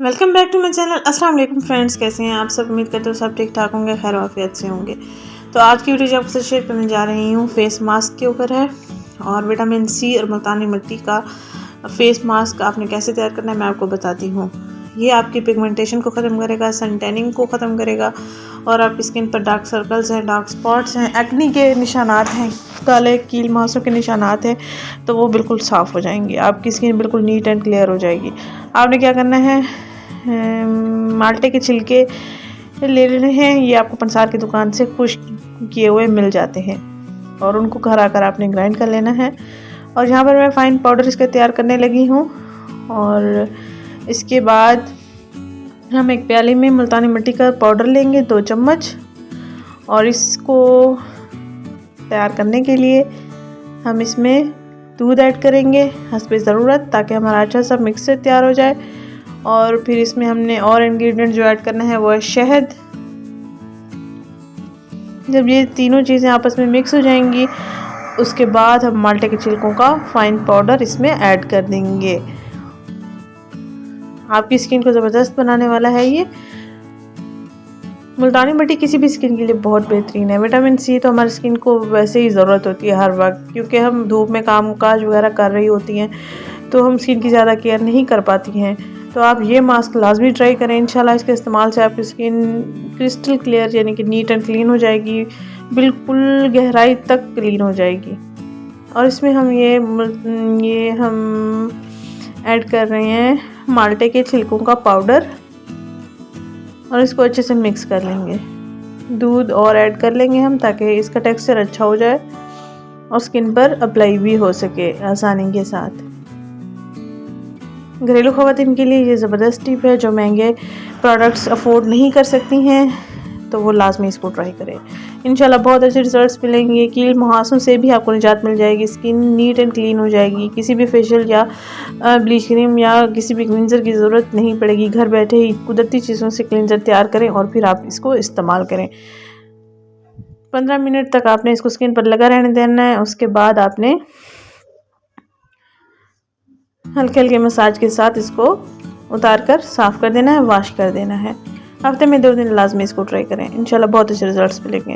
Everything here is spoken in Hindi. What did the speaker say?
Welcome back to my channel. अस्सलाम वालेकुम फ्रेंड्स, कैसे हैं आप सब। उम्मीद करते हो सब ठीक ठाक होंगे, खैर वाफियत से होंगे। तो आज की वीडियो जो आपसे शेयर करने जा रही हूँ फेस मास्क के ऊपर है, और विटामिन सी और मुल्तानी मिट्टी का फेस मास्क आपने कैसे तैयार करना है मैं आपको बताती हूँ। ये आपकी पिगमेंटेशन को ख़त्म करेगा, सन टैनिंग को ख़त्म करेगा, और आपकी स्किन पर डार्क सर्कल्स हैं, डार्क स्पॉट्स हैं, एक्नी के निशानात हैं, काले कील मासों के निशानात हैं, तो वो बिल्कुल साफ़ हो जाएंगे। आपकी स्किन बिल्कुल नीट एंड क्लियर हो जाएगी। आपने क्या करना है, माल्टे के छिलके ले लेने हैं। ये आपको पंसार की दुकान से खुश्क किए हुए मिल जाते हैं, और उनको घर आकर आपने ग्राइंड कर लेना है। और यहाँ पर मैं फ़ाइन पाउडर इसका तैयार करने लगी हूँ। और इसके बाद हम एक प्याली में मुल्तानी मिट्टी का पाउडर लेंगे 2 चम्मच, और इसको तैयार करने के लिए हम इसमें दूध ऐड करेंगे हस्बे ज़रूरत, ताकि हमारा अच्छा सा मिक्सचर तैयार हो जाए। और फिर इसमें हमने और इंग्रेडिएंट जो ऐड करना है वो है शहद। जब ये तीनों चीज़ें आपस में मिक्स हो जाएंगी, उसके बाद हम माल्टे के छिलकों का फाइन पाउडर इसमें ऐड कर देंगे। आपकी स्किन को ज़बरदस्त बनाने वाला है ये। मुल्तानी मिट्टी किसी भी स्किन के लिए बहुत बेहतरीन है। विटामिन सी तो हमारी स्किन को वैसे ही ज़रूरत होती है हर वक्त, क्योंकि हम धूप में काम काज वगैरह कर रही होती हैं, तो हम स्किन की ज़्यादा केयर नहीं कर पाती हैं। तो आप ये मास्क लाजमी ट्राई करें। इंशाल्लाह इसके इस्तेमाल से आपकी स्किन क्रिस्टल क्लियर यानी कि नीट एंड क्लीन हो जाएगी, बिल्कुल गहराई तक क्लीन हो जाएगी। और इसमें हम ये हम ऐड कर रहे हैं माल्टे के छिलकों का पाउडर, और इसको अच्छे से मिक्स कर लेंगे। दूध और ऐड कर लेंगे हम, ताकि इसका टेक्सचर अच्छा हो जाए और स्किन पर अप्लाई भी हो सके आसानी के साथ। घरेलू ख़वातीन के लिए ये ज़बरदस्त टिप है। जो महंगे प्रोडक्ट्स अफोर्ड नहीं कर सकती हैं, तो वो लाजमी इसको ट्राई करें। इंशाल्लाह बहुत अच्छे रिजल्ट्स मिलेंगे। कील मुहासों से भी आपको निजात मिल जाएगी, स्किन नीट एंड क्लीन हो जाएगी। किसी भी फेशियल या ब्लीच क्रीम या किसी भी क्लींजर की ज़रूरत नहीं पड़ेगी। घर बैठे ही कुदरती चीज़ों से क्लींजर तैयार करें और फिर आप इसको इस्तेमाल करें। 15 मिनट तक आपने इसको स्किन पर लगा रहने देना है। उसके बाद आपने हल्के हल्के मसाज के साथ इसको उतार कर साफ़ कर देना है, वॉश कर देना है। हफ्ते में 2 दिन लाजमी इसको ट्राई करें। इंशाल्लाह बहुत अच्छे रिजल्ट्स मिलेंगे।